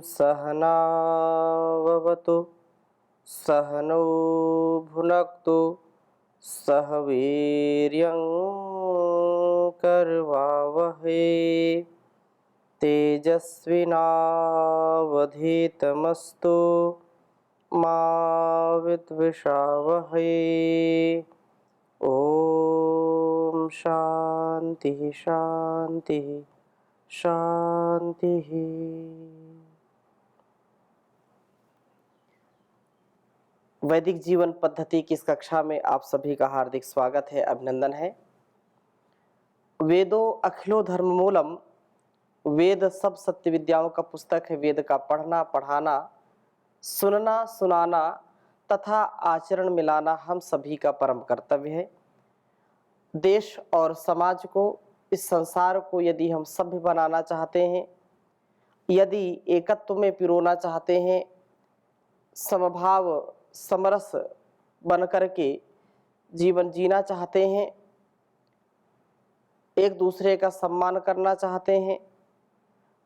सहनाववतु सहनौ भुनक्तु सह वीर्यं करवावहै तेजस्विनावधीतमस्तु मा विद्विषावहै। ओम शांति शांति शांति। वैदिक जीवन पद्धति की इस कक्षा में आप सभी का हार्दिक स्वागत है, अभिनंदन है। वेदो अखिलो धर्म मूलम, वेद सब सत्य विद्याओं का पुस्तक है। वेद का पढ़ना पढ़ाना, सुनना सुनाना तथा आचरण मिलाना हम सभी का परम कर्तव्य है। देश और समाज को, इस संसार को यदि हम सभ्य बनाना चाहते हैं, यदि एकत्व में पिरोना चाहते हैं, समभाव समरस बन करके जीवन जीना चाहते हैं, एक दूसरे का सम्मान करना चाहते हैं,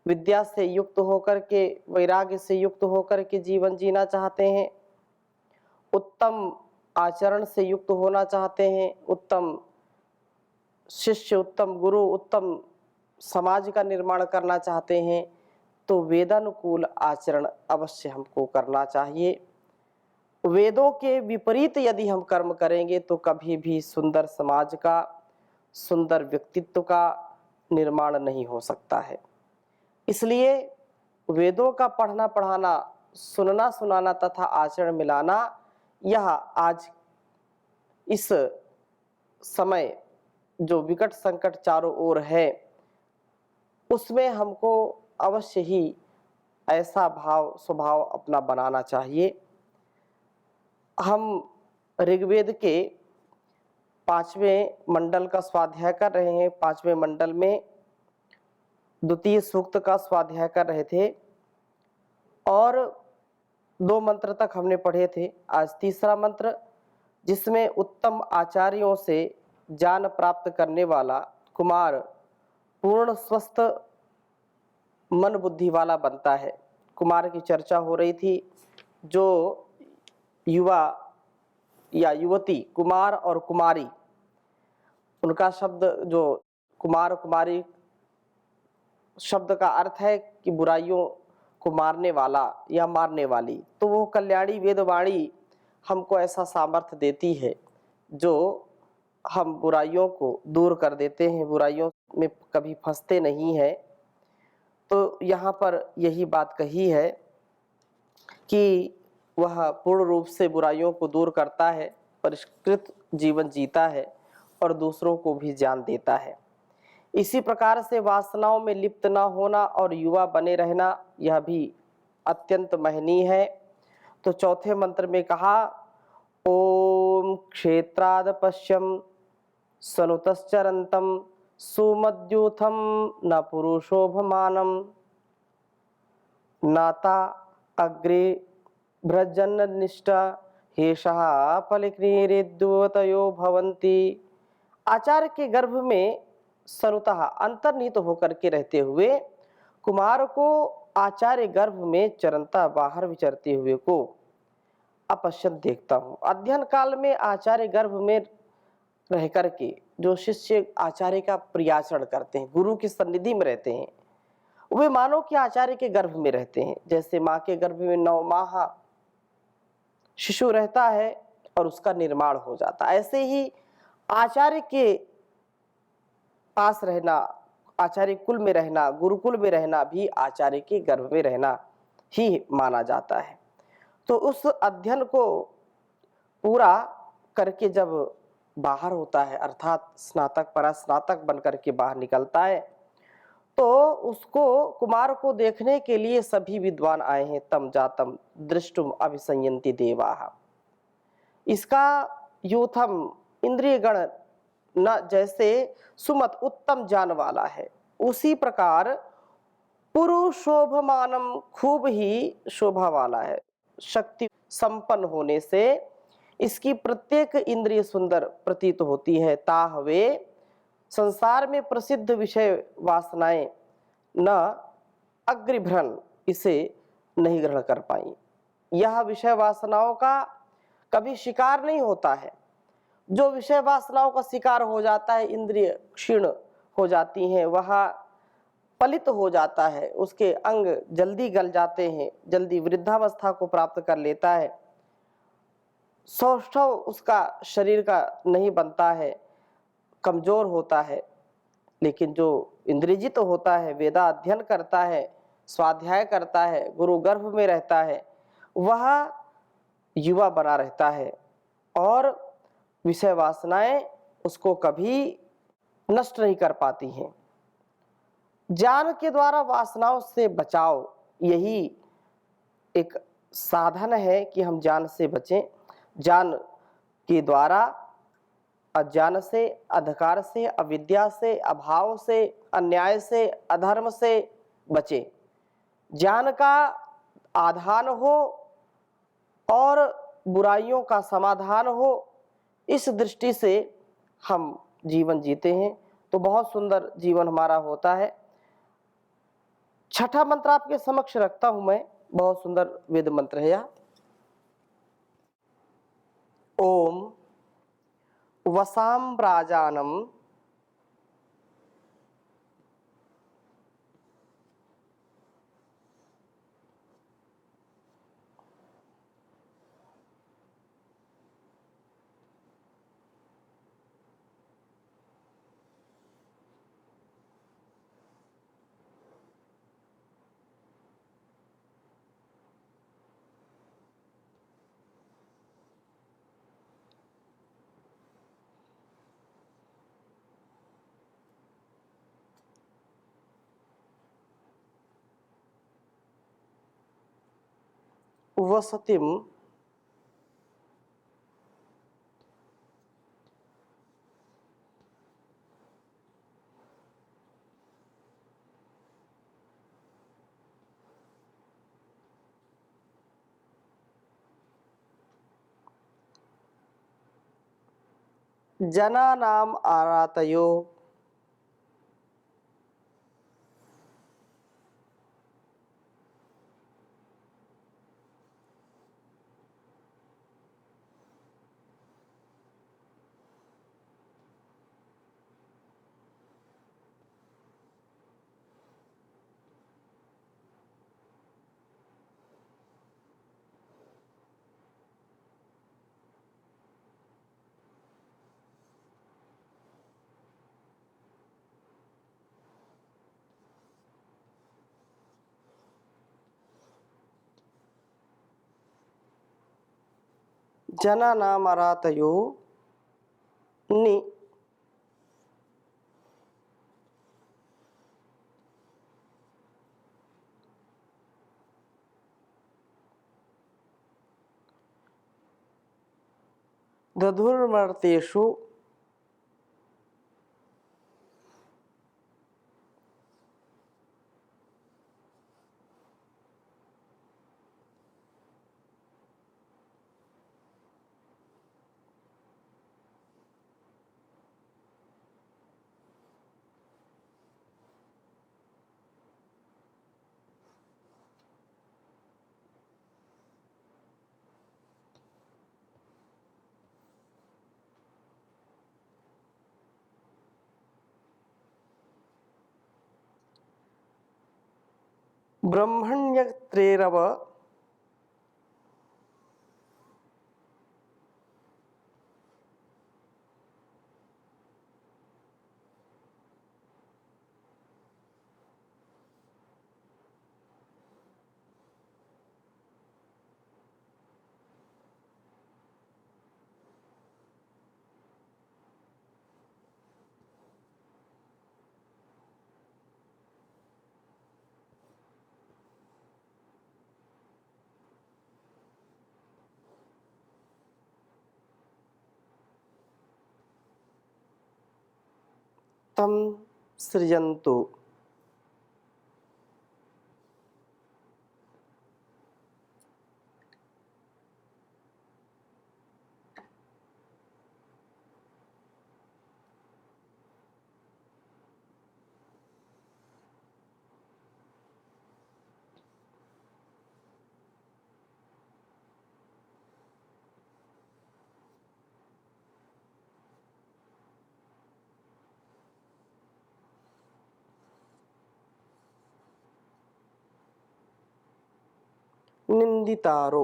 विद्या से युक्त होकर के, वैराग्य से युक्त होकर के जीवन जीना चाहते हैं, उत्तम आचरण से युक्त होना चाहते हैं, उत्तम शिष्य, उत्तम गुरु, उत्तम समाज का निर्माण करना चाहते हैं, तो वेदानुकूल आचरण अवश्य हमको करना चाहिए। वेदों के विपरीत यदि हम कर्म करेंगे तो कभी भी सुंदर समाज का, सुंदर व्यक्तित्व का निर्माण नहीं हो सकता है। इसलिए वेदों का पढ़ना पढ़ाना, सुनना सुनाना तथा आचरण मिलाना, यह आज इस समय जो विकट संकट चारों ओर है, उसमें हमको अवश्य ही ऐसा भाव स्वभाव अपना बनाना चाहिए। हम ऋग्वेद के 5वें मंडल का स्वाध्याय कर रहे हैं। 5वें मंडल में द्वितीय सूक्त का स्वाध्याय कर रहे थे और 2 मंत्र तक हमने पढ़े थे। आज तीसरा मंत्र, जिसमें उत्तम आचार्यों से ज्ञान प्राप्त करने वाला कुमार पूर्ण स्वस्थ मन बुद्धि वाला बनता है। कुमार की चर्चा हो रही थी। जो युवा या युवती, कुमार और कुमारी, उनका शब्द, जो कुमार कुमारी शब्द का अर्थ है कि बुराइयों को मारने वाला या मारने वाली। तो वो कल्याणी वेदवाणी हमको ऐसा सामर्थ्य देती है जो हम बुराइयों को दूर कर देते हैं, बुराइयों में कभी फंसते नहीं हैं। तो यहाँ पर यही बात कही है कि वह पूर्ण रूप से बुराइयों को दूर करता है, परिष्कृत जीवन जीता है और दूसरों को भी ज्ञान देता है। इसी प्रकार से वासनाओं में लिप्त न होना और युवा बने रहना, यह भी अत्यंत महनीय है। तो चौथे मंत्र में कहा, ओम क्षेत्राद पश्यम सनुतश्चरंतम सुमद्यूथम न पुरुषोभमानम नाता अग्रे भ्रजन्निष्ठा हेषः फलिक्रीरिद्युवतयो भवन्ति। आचार्य के गर्भ में सनुतः अंतर्निहित होकर के रहते हुए कुमार को आचार्य गर्भ में चरंता बाहर विचरते हुए को अपश्यत देखता हूँ। अध्ययन काल में आचार्य गर्भ में रह करके जो शिष्य आचार्य का प्रियाचरण करते हैं, गुरु की सन्निधि में रहते हैं, वे मानो कि आचार्य के गर्भ में रहते हैं। जैसे माँ के गर्भ में 9 माह शिशु रहता है और उसका निर्माण हो जाता है, ऐसे ही आचार्य के पास रहना, आचार्य कुल में रहना, गुरुकुल में रहना भी आचार्य के गर्भ में रहना ही माना जाता है। तो उस अध्ययन को पूरा करके जब बाहर होता है, अर्थात स्नातक परास्नातक बन करके बाहर निकलता है, तो उसको, कुमार को देखने के लिए सभी विद्वान आए हैं। तम जातम दृष्टुम अभिसंयन्ति देवाः। इसका यूथम इंद्रिय गण न जैसे सुमत उत्तम ज्ञान वाला है, उसी प्रकार पुरुषोभमानम खूब ही शोभा वाला है। शक्ति संपन्न होने से इसकी प्रत्येक इंद्रिय सुंदर प्रतीत होती है। ताहवे संसार में प्रसिद्ध विषय वासनाएं न अग्रिभ्रन इसे नहीं ग्रहण कर पाई। यह विषय वासनाओं का कभी शिकार नहीं होता है। जो विषय वासनाओं का शिकार हो जाता है, इंद्रिय क्षीण हो जाती हैं, वह पलित हो जाता है, उसके अंग जल्दी गल जाते हैं, जल्दी वृद्धावस्था को प्राप्त कर लेता है, सौष्ठव उसका शरीर का नहीं बनता है, कमजोर होता है। लेकिन जो इंद्रियजित होता है, वेदा अध्ययन करता है, स्वाध्याय करता है, गुरु गर्भ में रहता है, वह युवा बना रहता है और विषय वासनाएं उसको कभी नष्ट नहीं कर पाती हैं। ज्ञान के द्वारा वासनाओं से बचाव, यही एक साधन है कि हम ज्ञान से बचें। ज्ञान के द्वारा अज्ञान से, अंधकार से, अविद्या से, अभाव से, अन्याय से, अधर्म से बचे। ज्ञान का आधान हो और बुराइयों का समाधान हो, इस दृष्टि से हम जीवन जीते हैं तो बहुत सुंदर जीवन हमारा होता है। छठा मंत्र आपके समक्ष रखता हूं मैं, बहुत सुंदर वेद मंत्र है यह। ओम वसाम्राजानम वसतिम जनानाम आरातयो जनानाम आरातयो नि दधुर्मर्तेषु ब्रह्मण्यत्रेरव तम सृजन्तु। निंदितारो।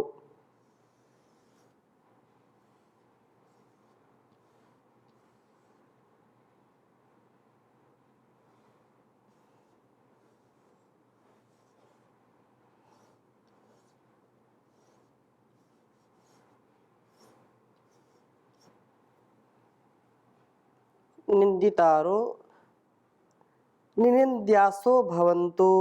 निंदितारो निनिंद्यासो भवन्तु।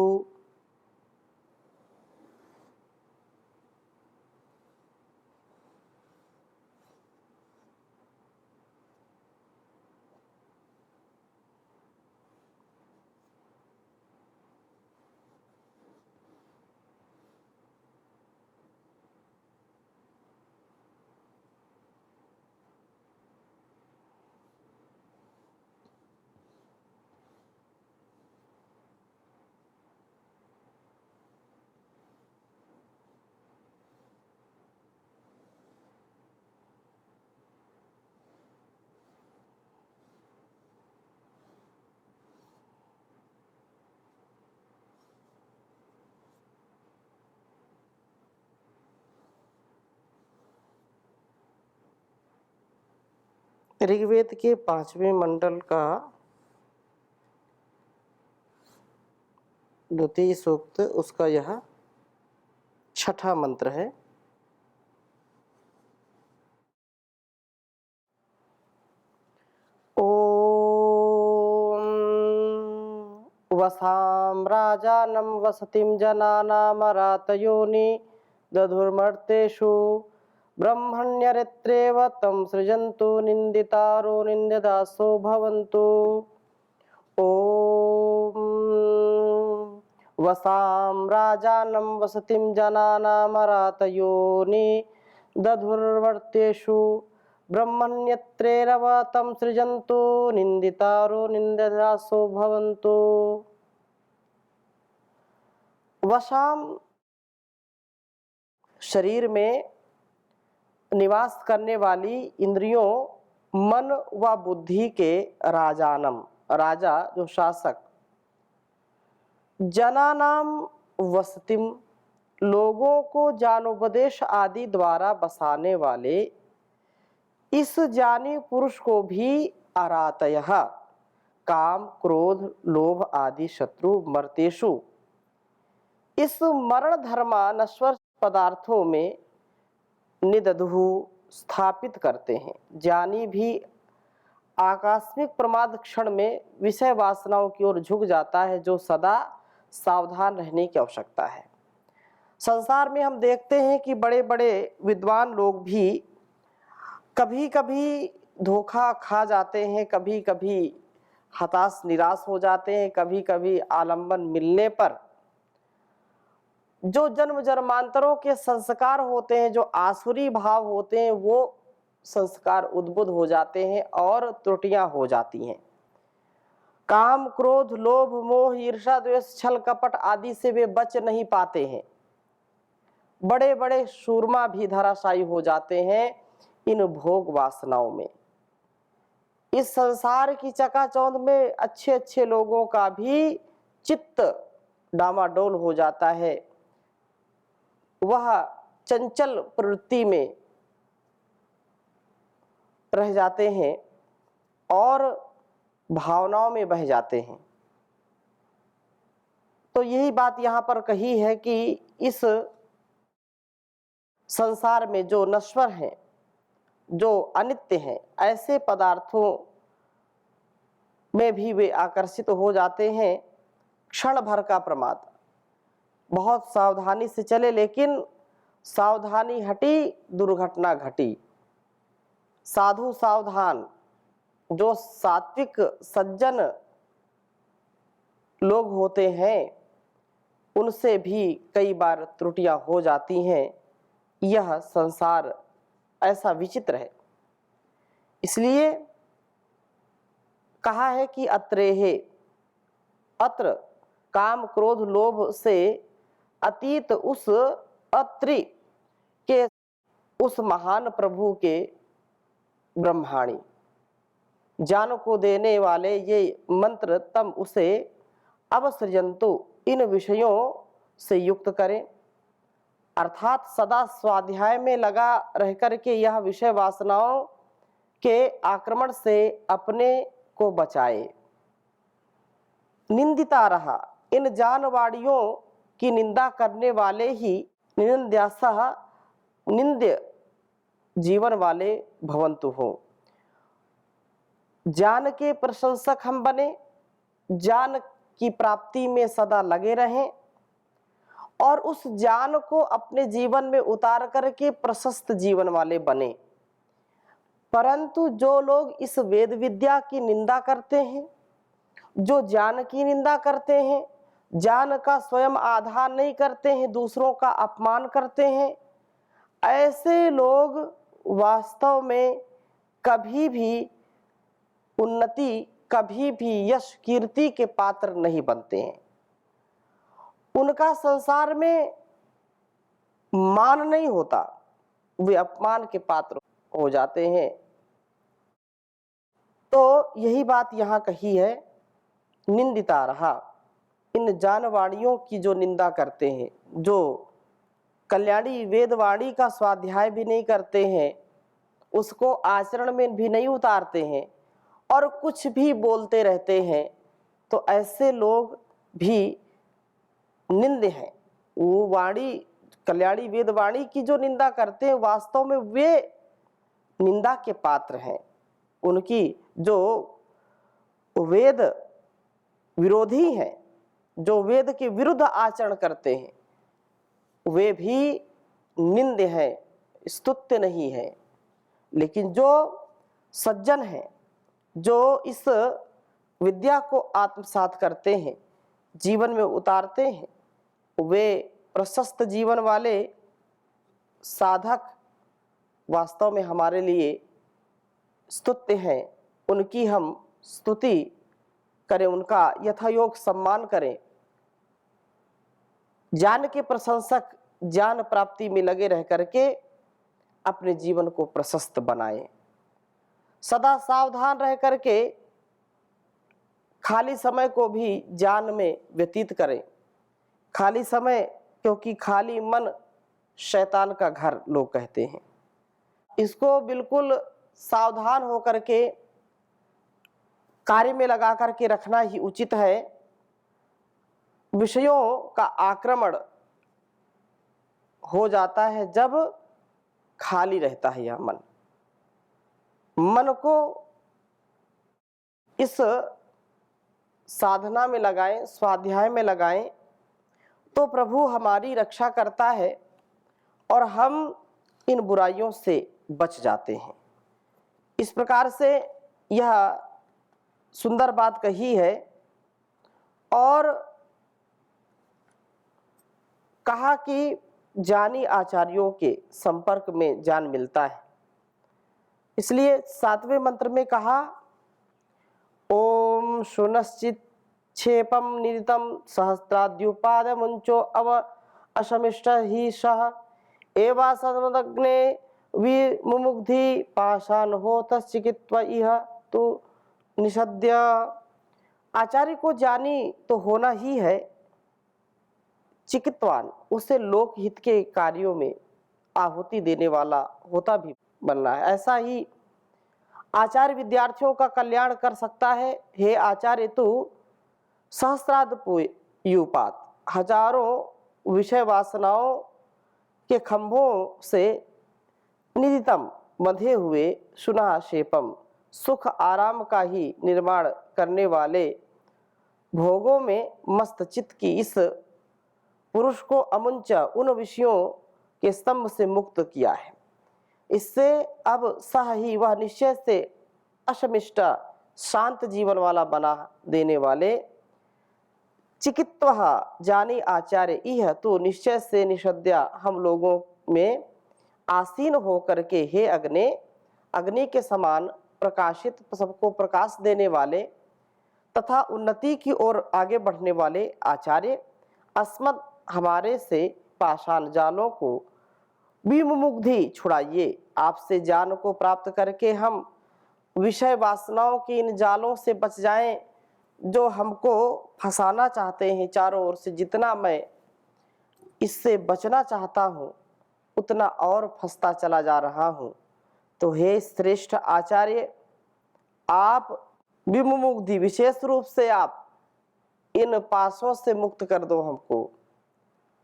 ऋग्वेद के 5वें मंडल का द्वितीय सूक्त, उसका यह छठा मंत्र है। ओम वसाम राजानं वसतिं जनानामरातयोनि दधुर्मर्तेषु ब्रह्मण्यरित्रेव तं सृजन्तु निंदितारो निंदितासो भवन्तु। ओम वसाम राजानं वसतिं जनानामरातयोनि दधुर्मर्तेषु ब्रह्मण्यत्रेव तं सृजन्तु निंदितारो निंदितासो भवन्तु। वशाम शरीर में निवास करने वाली इंद्रियों, मन व बुद्धि के राजानम, राजा जो शासक, जनानाम वसतिम, लोगों को ज्ञानोपदेश आदि द्वारा बसाने वाले, इस ज्ञानी पुरुष को भी अरातयः, काम क्रोध लोभ आदि शत्रु मर्तेषु, इस मरण धर्मा नश्वर पदार्थों में निदधु स्थापित करते हैं। ज्ञानी भी आकस्मिक प्रमाद क्षण में विषय वासनाओं की ओर झुक जाता है, जो सदा सावधान रहने की आवश्यकता है। संसार में हम देखते हैं कि बड़े बड़े विद्वान लोग भी कभी कभी धोखा खा जाते हैं, कभी कभी हताश निराश हो जाते हैं, कभी कभी आलंबन मिलने पर जो जन्म जन्मांतरों के संस्कार होते हैं, जो आसुरी भाव होते हैं, वो संस्कार उद्बुद्ध हो जाते हैं और त्रुटियां हो जाती हैं। काम क्रोध लोभ मोह ईर्षा द्वेष छल कपट आदि से वे बच नहीं पाते हैं। बड़े बड़े सूरमा भी धराशायी हो जाते हैं इन भोग वासनाओं में। इस संसार की चकाचौंध में अच्छे अच्छे लोगों का भी चित्त डामाडोल हो जाता है, वह चंचल प्रवृत्ति में रह जाते हैं और भावनाओं में बह जाते हैं। तो यही बात यहाँ पर कही है कि इस संसार में जो नश्वर हैं, जो अनित्य हैं, ऐसे पदार्थों में भी वे आकर्षित हो जाते हैं। क्षण भर का प्रमाद, बहुत सावधानी से चले, लेकिन सावधानी हटी दुर्घटना घटी। साधु सावधान, जो सात्विक सज्जन लोग होते हैं, उनसे भी कई बार त्रुटियां हो जाती हैं। यह संसार ऐसा विचित्र है। इसलिए कहा है कि अत्रेहे, अत्र काम क्रोध लोभ से अतीत उस अत्रि के, उस महान प्रभु के ब्रह्माणी ज्ञान को देने वाले ये मंत्र तम उसे अवसृजंतु, इन विषयों से युक्त करें। अर्थात सदा स्वाध्याय में लगा रह करके यह विषय वासनाओं के आक्रमण से अपने को बचाए। निंदिता रहा, इन जानवाड़ियों की निंदा करने वाले ही निंद्यासह निंद्य जीवन वाले भवन्तु हो। ज्ञान के प्रशंसक हम बने, ज्ञान की प्राप्ति में सदा लगे रहें और उस ज्ञान को अपने जीवन में उतार करके प्रशस्त जीवन वाले बने। परंतु जो लोग इस वेद विद्या की निंदा करते हैं, जो ज्ञान की निंदा करते हैं, ज्ञान का स्वयं आधार नहीं करते हैं, दूसरों का अपमान करते हैं, ऐसे लोग वास्तव में कभी भी उन्नति, कभी भी यश कीर्ति के पात्र नहीं बनते हैं। उनका संसार में मान नहीं होता, वे अपमान के पात्र हो जाते हैं। तो यही बात यहाँ कही है, निंदिता रहा, इन जानवाड़ियों की जो निंदा करते हैं, जो कल्याणी वेदवाणी का स्वाध्याय भी नहीं करते हैं, उसको आचरण में भी नहीं उतारते हैं और कुछ भी बोलते रहते हैं, तो ऐसे लोग भी निंद्य हैं। वो वाणी, कल्याणी वेदवाणी की जो निंदा करते हैं, वास्तव में वे निंदा के पात्र हैं। उनकी जो वेद विरोधी हैं, जो वेद के विरुद्ध आचरण करते हैं, वे भी निंद्य हैं, स्तुत्य नहीं है। लेकिन जो सज्जन हैं, जो इस विद्या को आत्मसात करते हैं, जीवन में उतारते हैं, वे प्रशस्त जीवन वाले साधक वास्तव में हमारे लिए स्तुत्य हैं। उनकी हम स्तुति करें, उनका यथायोग सम्मान करें। ज्ञान के प्रशंसक ज्ञान प्राप्ति में लगे रह करके अपने जीवन को प्रशस्त बनाएं। सदा सावधान रह करके खाली समय को भी ज्ञान में व्यतीत करें। खाली समय, क्योंकि खाली मन शैतान का घर लोग कहते हैं। इसको बिल्कुल सावधान होकर के कार्य में लगा करके रखना ही उचित है। विषयों का आक्रमण हो जाता है जब खाली रहता है यह मन। मन को इस साधना में लगाएं, स्वाध्याय में लगाएं, तो प्रभु हमारी रक्षा करता है और हम इन बुराइयों से बच जाते हैं। इस प्रकार से यह सुंदर बात कही है और कहा कि ज्ञानी आचार्यों के संपर्क में ज्ञान मिलता है। इसलिए 7वें मंत्र में कहा, ओम शुनश्चित क्षेपम निदितम सहस्त्राद्युपाद मुंचो अव अशमिष्ट ही सह एवा सदग्ने विमुग्धि पाषाण हो तश्चिकित्व इह तो निषद्य। आचार्य को ज्ञानी तो होना ही है, चिकित्वान, उसे लोकहित के कार्यों में आहुति देने वाला होता भी बनना है। ऐसा ही आचार्य विद्यार्थियों का कल्याण कर सकता है। हे आचार्य, तू सहस्राद्युपात, हजारों विषय वासनाओं के खंभों से निदितम, बंधे हुए, सुना शेपम, सुख आराम का ही निर्माण करने वाले, भोगों में मस्त चित्त की इस पुरुष को अमुंच उन विषयों के स्तंभ से मुक्त किया है। इससे अब सह ही वह निश्चय से अशमिष्ट शांत जीवन वाला बना देने वाले, चिकित्वः जानी आचार्य इह तो निश्चय से निषद्या, हम लोगों में आसीन होकर के हे अग्नि, अग्नि के समान प्रकाशित, सबको प्रकाश देने वाले तथा उन्नति की ओर आगे बढ़ने वाले आचार्य, अस्मत् हमारे से पाषाण जालों को विमुग्धि छुड़ाइए। आपसे ज्ञान को प्राप्त करके हम विषय वासनाओं की इन जालों से बच जाएं, जो हमको फंसाना चाहते हैं चारों ओर से। जितना मैं इससे बचना चाहता हूँ उतना और फंसता चला जा रहा हूँ। तो हे श्रेष्ठ आचार्य, आप विमुमुग्धि विशेष रूप से आप इन पाशों से मुक्त कर दो हमको।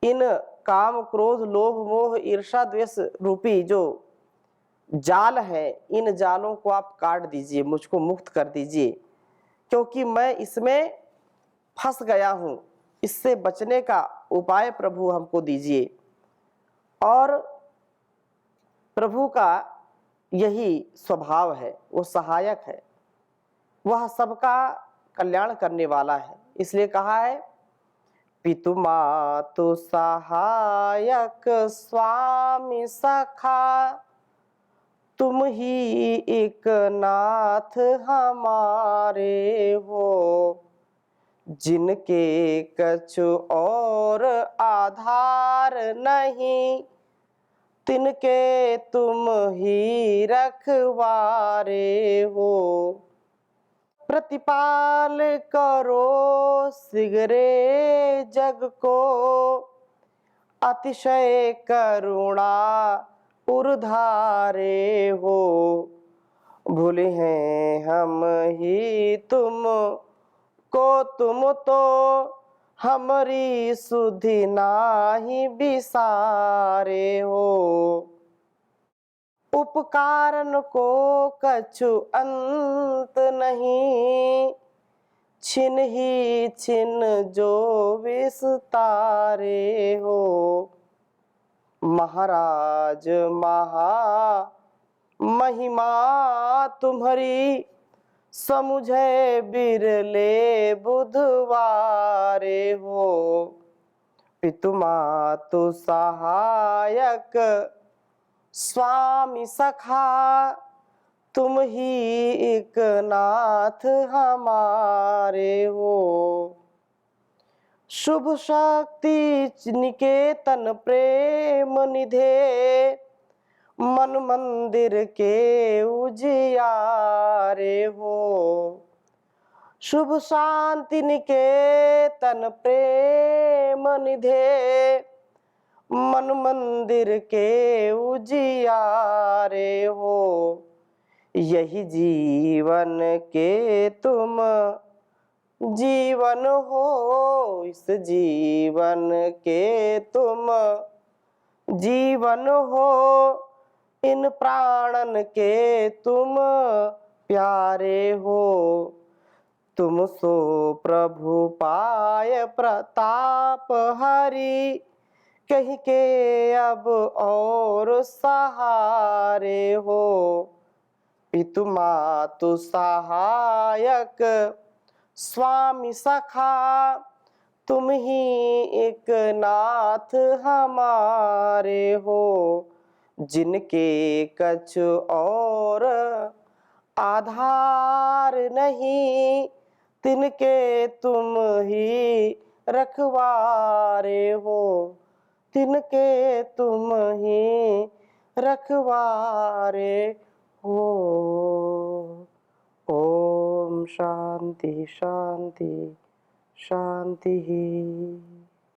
इन काम क्रोध लोभ मोह ईर्षा द्वेष रूपी जो जाल है, इन जालों को आप काट दीजिए, मुझको मुक्त कर दीजिए, क्योंकि मैं इसमें फंस गया हूँ। इससे बचने का उपाय प्रभु हमको दीजिए। और प्रभु का यही स्वभाव है, वो सहायक है, वह सबका कल्याण करने वाला है। इसलिए कहा है पितु मातु सहायक स्वामी सखा, तुम ही एक नाथ हमारे हो, जिनके कछु और आधार नहीं, तिनके तुम ही रखवारे हो। प्रतिपाल करो सिगरे जग को, अतिशय करुणा उर्धारे हो। भूले हैं हम ही तुम को, तुम तो हमारी सुधि नाही बिसारे हो। उपकारन को कछु अंत नहीं, छिन ही छिन जो विस्तारे हो। महाराज महा महिमा तुम्हारी, समुझे बिरले बुधवारे हो। पितु मातु सहायक स्वामी सखा, तुम ही एक नाथ हमारे हो। शुभ शक्ति निकेतन प्रेम निधे, मन मंदिर के उजियारे हो। शुभ शांति निकेतन प्रेम निधे, मन मंदिर के उजियारे हो। यही जीवन के तुम जीवन हो, इस जीवन के तुम जीवन हो, इन प्राणन के तुम प्यारे हो। तुम सो प्रभु पाय प्रताप हरि, कहीं के अब और सहारे हो। पितु मातु सहायक स्वामी सखा, तुम ही एक नाथ हमारे हो, जिनके कछु और आधार नहीं, तिनके तुम ही रखवारे हो, तिनके तुम ही रखवारे हो। ओम शांति शांति शांति।